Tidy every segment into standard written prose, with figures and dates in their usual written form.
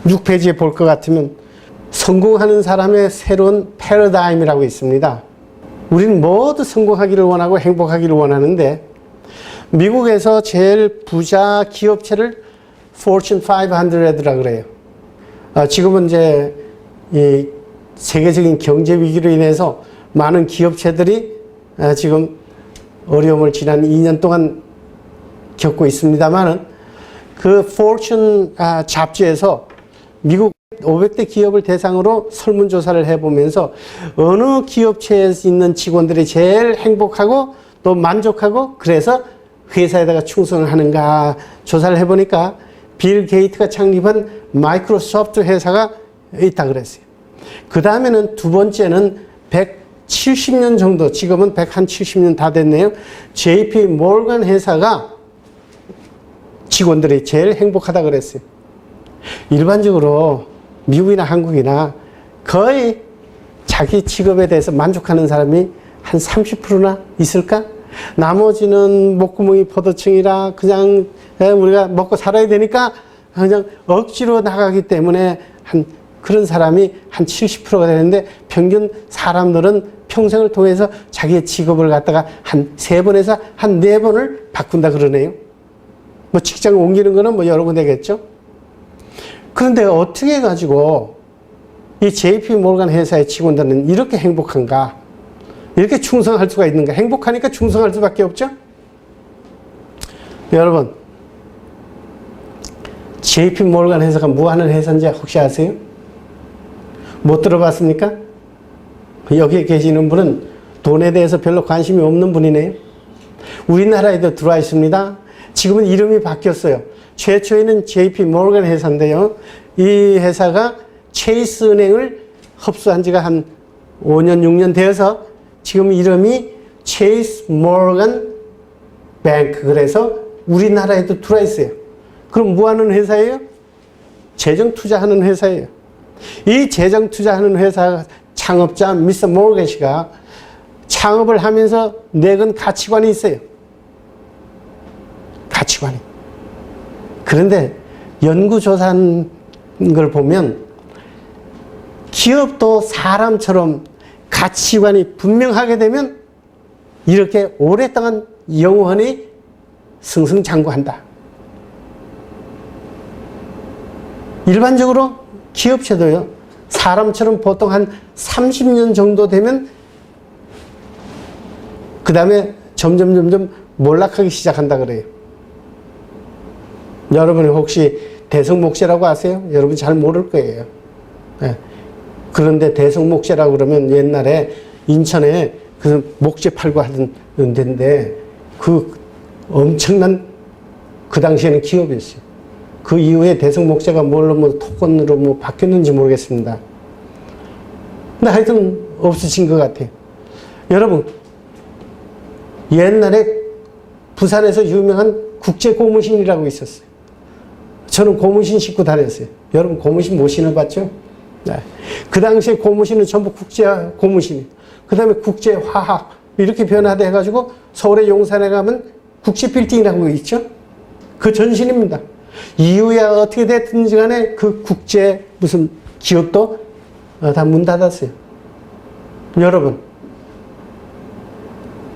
6페이지에 볼 것 같으면 성공하는 사람의 새로운 패러다임이라고 있습니다. 우리는 모두 성공하기를 원하고 행복하기를 원하는데 미국에서 제일 부자 기업체를 Fortune 500라 그래요. 지금은 이제 이 세계적인 경제 위기로 인해서 많은 기업체들이 지금 어려움을 지난 2년 동안 겪고 있습니다만은 그 Fortune 잡지에서 미국 500대 기업을 대상으로 설문조사를 해보면서 어느 기업체에 있는 직원들이 제일 행복하고 또 만족하고 그래서 회사에다가 충성을 하는가 조사를 해보니까 빌 게이트가 창립한 마이크로소프트 회사가 있다 그랬어요. 그 다음에는 두 번째는 170년 정도, 지금은 170년 다 됐네요. JP 모건 회사가 직원들이 제일 행복하다 그랬어요. 일반적으로 미국이나 한국이나 거의 자기 직업에 대해서 만족하는 사람이 한 30%나 있을까? 나머지는 목구멍이 포도청이라 그냥 우리가 먹고 살아야 되니까 그냥 억지로 나가기 때문에 그런 사람이 한 70%가 되는데 평균 사람들은 평생을 통해서 자기의 직업을 갖다가 한 3번에서 한 4번을 바꾼다 그러네요. 뭐 직장 옮기는 거는 뭐 여러 군데겠죠. 그런데 어떻게 해가지고 이 JP 모건 회사의 직원들은 이렇게 행복한가? 이렇게 충성할 수가 있는가? 행복하니까 충성할 수밖에 없죠? 여러분, JP 모건 회사가 뭐 하는 회사인지 혹시 아세요? 못 들어봤습니까? 여기에 계시는 분은 돈에 대해서 별로 관심이 없는 분이네요. 우리나라에도 들어와 있습니다. 지금은 이름이 바뀌었어요. 최초에는 JP 모건 회사인데요. 이 회사가 체이스 은행을 흡수한 지가 한 5년, 6년 되어서 지금 이름이 체이스 모건 뱅크. 그래서 우리나라에도 들어와 있어요. 그럼 뭐 하는 회사예요? 재정 투자하는 회사예요. 이 재정 투자하는 회사 창업자 미스터 모건 씨가 창업을 하면서 내건 가치관이 있어요. 가치관이. 그런데 연구조사한 걸 보면 기업도 사람처럼 가치관이 분명하게 되면 이렇게 오랫동안 영원히 승승장구한다. 일반적으로 기업체도요, 사람처럼 보통 한 30년 정도 되면 그 다음에 점점 몰락하기 시작한다 그래요. 여러분이 혹시 대성목쇠라고 아세요? 여러분 잘 모를 거예요. 네. 그런데 대성목쇠라고 그러면 옛날에 인천에 그 목재 팔고 하던 데인데 그 엄청난 그 당시에는 기업이었어요. 그 이후에 대성목재가 뭘로 뭐 토건으로 뭐 바뀌었는지 모르겠습니다. 근데 하여튼 없어진 것 같아요. 여러분, 옛날에 부산에서 유명한 국제고무신이라고 있었어요. 저는 고무신 신고 다녔어요. 여러분 고무신 못 신어봤죠? 네. 그 당시에 고무신은 전부 국제 고무신이에요. 그 다음에 국제화학 이렇게 변화돼 해가지고 서울의 용산에 가면 국제빌딩이라고 있죠? 그 전신입니다. 이후에 어떻게 됐든지 간에 그 국제 무슨 기업도 다 문 닫았어요. 여러분,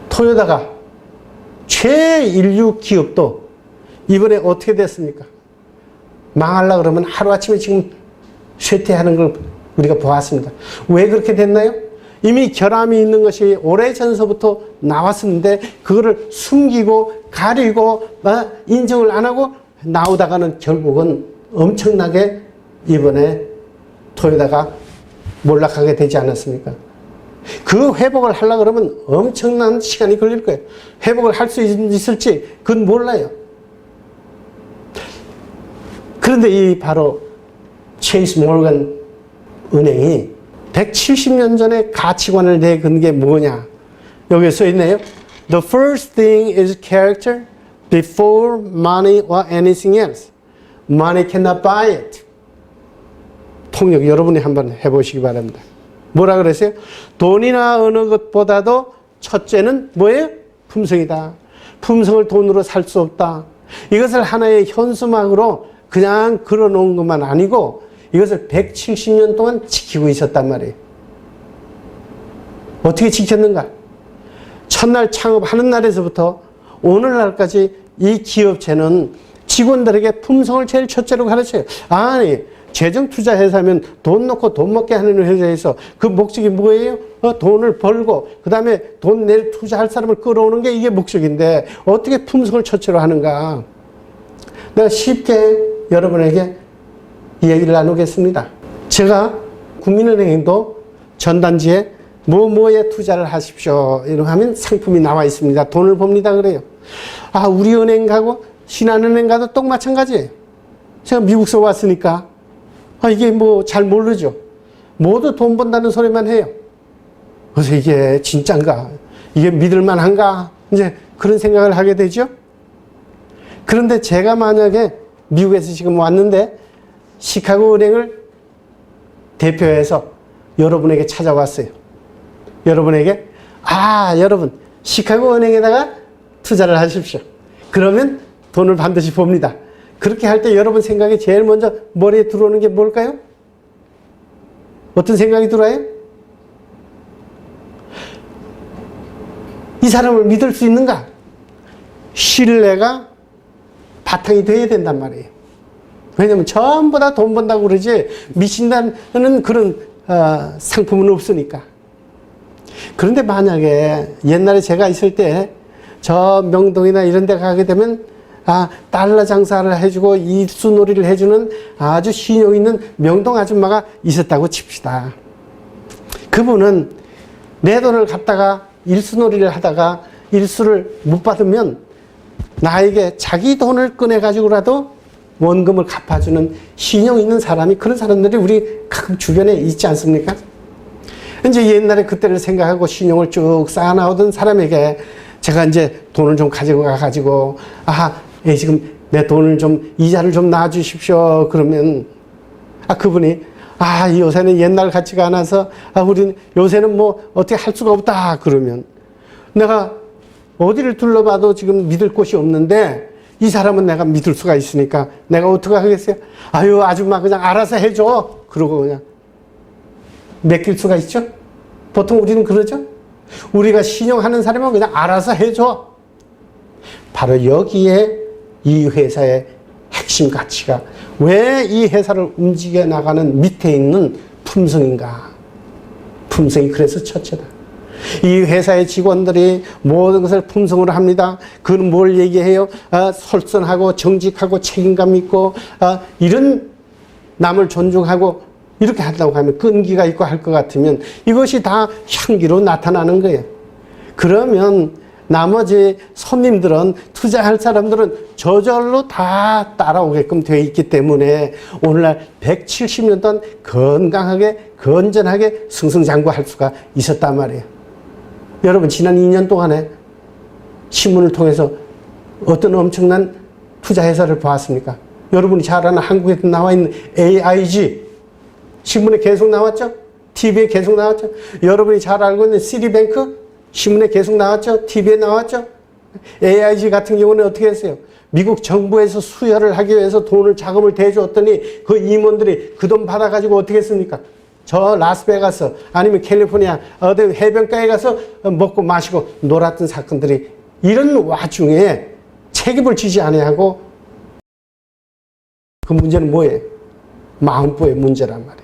토요타가 최인류 기업도 이번에 어떻게 됐습니까? 망하려고 그러면 하루아침에 지금 쇠퇴하는 걸 우리가 보았습니다. 왜 그렇게 됐나요? 이미 결함이 있는 것이 오래전서부터 나왔었는데 그거를 숨기고 가리고 인정을 안 하고 나오다가는 결국은 엄청나게 이번에 토요타가 몰락하게 되지 않았습니까? 그 회복을 하려고 그러면 엄청난 시간이 걸릴 거예요. 회복을 할 수 있을지 그건 몰라요. 그런데 이 바로 체이스 모건 은행이 170년 전에 가치관을 내건 게 뭐냐? 여기에 써 있네요. The first thing is character before money or anything else. Money cannot buy it. 통역 여러분이 한번 해보시기 바랍니다. 뭐라 그랬어요? 돈이나 어느 것보다도 첫째는 뭐예요? 품성이다. 품성을 돈으로 살 수 없다. 이것을 하나의 현수막으로 그냥 걸어놓은 것만 아니고 이것을 170년 동안 지키고 있었단 말이에요. 어떻게 지켰는가? 첫날 창업하는 날에서부터 오늘날까지 이 기업체는 직원들에게 품성을 제일 첫째로 가르쳐요. 아니, 재정투자회사면 돈 넣고 돈 먹게 하는 회사에서 그 목적이 뭐예요? 돈을 벌고 그 다음에 돈 내일 투자할 사람을 끌어오는 게 이게 목적인데 어떻게 품성을 첫째로 하는가? 내가 쉽게 여러분에게 이야기를 나누겠습니다. 제가 국민은행도 전단지에 뭐뭐에 투자를 하십시오 이렇게 하면 상품이 나와 있습니다. 돈을 봅니다 그래요. 아, 우리 은행 가고 신한은행 가도 똑 마찬가지예요. 제가 미국서 왔으니까 이게 뭐 잘 모르죠. 모두 돈 번다는 소리만 해요. 그래서 이게 진짠가? 이게 믿을만한가? 이제 그런 생각을 하게 되죠. 그런데 제가 만약에 미국에서 지금 왔는데 시카고 은행을 대표해서 여러분에게 찾아왔어요. 여러분에게 여러분 시카고 은행에다가 투자를 하십시오. 그러면 돈을 반드시 봅니다. 그렇게 할 때 여러분 생각이 제일 먼저 머리에 들어오는 게 뭘까요? 어떤 생각이 들어요? 이 사람을 믿을 수 있는가? 신뢰가 바탕이 돼야 된단 말이에요. 왜냐면 전부 다 돈 번다고 그러지 미친다는 그런 상품은 없으니까. 그런데 만약에 옛날에 제가 있을 때 저 명동이나 이런 데 가게 되면 달러 장사를 해주고 일수놀이를 해주는 아주 신용 있는 명동 아줌마가 있었다고 칩시다. 그분은 내 돈을 갖다가 일수놀이를 하다가 일수를 못 받으면 나에게 자기 돈을 꺼내가지고라도 원금을 갚아주는 신용 있는 사람이, 그런 사람들이 우리 가끔 주변에 있지 않습니까? 이제 옛날에 그때를 생각하고 신용을 쭉 쌓아나오던 사람에게 제가 이제 돈을 좀 가지고 가가지고 지금 내 돈을 좀 이자를 좀 놔주십시오. 그러면 그분이 요새는 옛날 같지가 않아서 우린 요새는 뭐 어떻게 할 수가 없다. 그러면 내가 어디를 둘러봐도 지금 믿을 곳이 없는데 이 사람은 내가 믿을 수가 있으니까 내가 어떻게 하겠어요? 아줌마 그냥 알아서 해줘. 그러고 그냥 맡길 수가 있죠? 보통 우리는 그러죠? 우리가 신용하는 사람은 그냥 알아서 해줘. 바로 여기에 이 회사의 핵심 가치가, 왜 이 회사를 움직여 나가는 밑에 있는 품성인가? 품성이 그래서 첫째다. 이 회사의 직원들이 모든 것을 품성으로 합니다. 그건 뭘 얘기해요? 솔선하고 정직하고 책임감 있고 이런 남을 존중하고 이렇게 한다고 하면 끈기가 있고 할 것 같으면 이것이 다 향기로 나타나는 거예요. 그러면 나머지 손님들은, 투자할 사람들은 저절로 다 따라오게끔 되어 있기 때문에 오늘날 170년 동안 건강하게 건전하게 승승장구할 수가 있었단 말이에요. 여러분 지난 2년 동안에 신문을 통해서 어떤 엄청난 투자회사를 보았습니까? 여러분이 잘 아는 한국에 나와 있는 AIG 신문에 계속 나왔죠? TV에 계속 나왔죠? 여러분이 잘 알고 있는 시티뱅크 신문에 계속 나왔죠? TV에 나왔죠? AIG 같은 경우는 어떻게 했어요? 미국 정부에서 수혈을 하기 위해서 돈을 자금을 대주었더니 그 임원들이 그 돈 받아가지고 어떻게 했습니까? 저 라스베가스 아니면 캘리포니아 어디 해변가에 가서 먹고 마시고 놀았던 사건들이, 이런 와중에 책임을 지지 아니하고, 그 문제는 뭐예요? 마음보의 문제란 말이에요.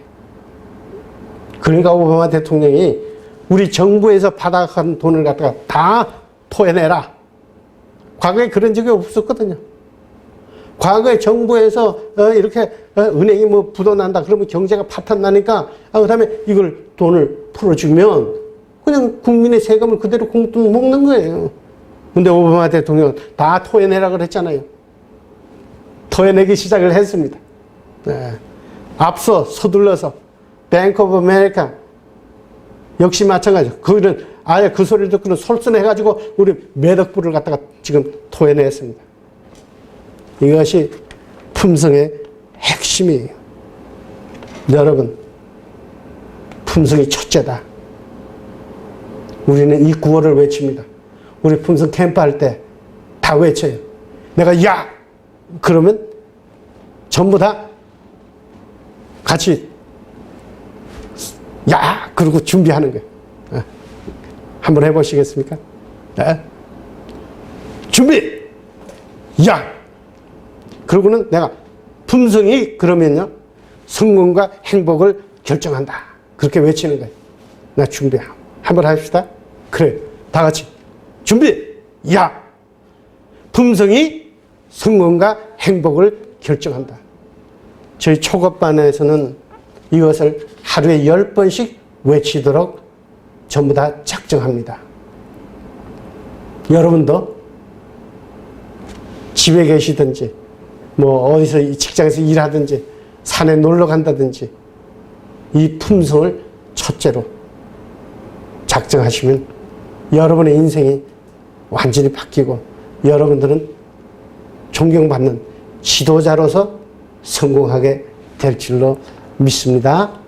그러니까 오바마 대통령이 우리 정부에서 받아간 돈을 갖다가 다 토해내라. 과거에 그런 적이 없었거든요. 과거에 정부에서 이렇게 은행이 뭐 부도난다 그러면 경제가 파탄 나니까 그다음에 이걸 돈을 풀어주면 그냥 국민의 세금을 그대로 공돈 먹는 거예요. 근데 오바마 대통령은 다 토해내라 그랬잖아요. 토해내기 시작을 했습니다. 네. 앞서 서둘러서 뱅크 오브 아메리카 역시 마찬가지죠. 그는 아예 그 소리를 듣고는 솔선해가지고 우리 몇억 불을 갖다가 지금 토해냈습니다. 이것이 품성의 핵심이에요. 여러분, 품성이 첫째다. 우리는 이 구호를 외칩니다. 우리 품성 캠프 할 때 다 외쳐요. 내가 야! 그러면 전부 다 같이 야 그러고 준비하는 거예요. 한번 해보시겠습니까? 네. 준비 야 그러고는 내가 품성이 그러면요 성공과 행복을 결정한다 그렇게 외치는 거예요. 나 준비하고 한번 합시다. 그래 다 같이 준비 야 품성이 성공과 행복을 결정한다. 저희 초급반에서는 이것을 하루에 10번씩 외치도록 전부 다 작정합니다. 여러분도 집에 계시든지 뭐 어디서 직장에서 일하든지 산에 놀러 간다든지 이 품성을 첫째로 작정하시면 여러분의 인생이 완전히 바뀌고 여러분들은 존경받는 지도자로서 성공하게 될 줄로 믿습니다.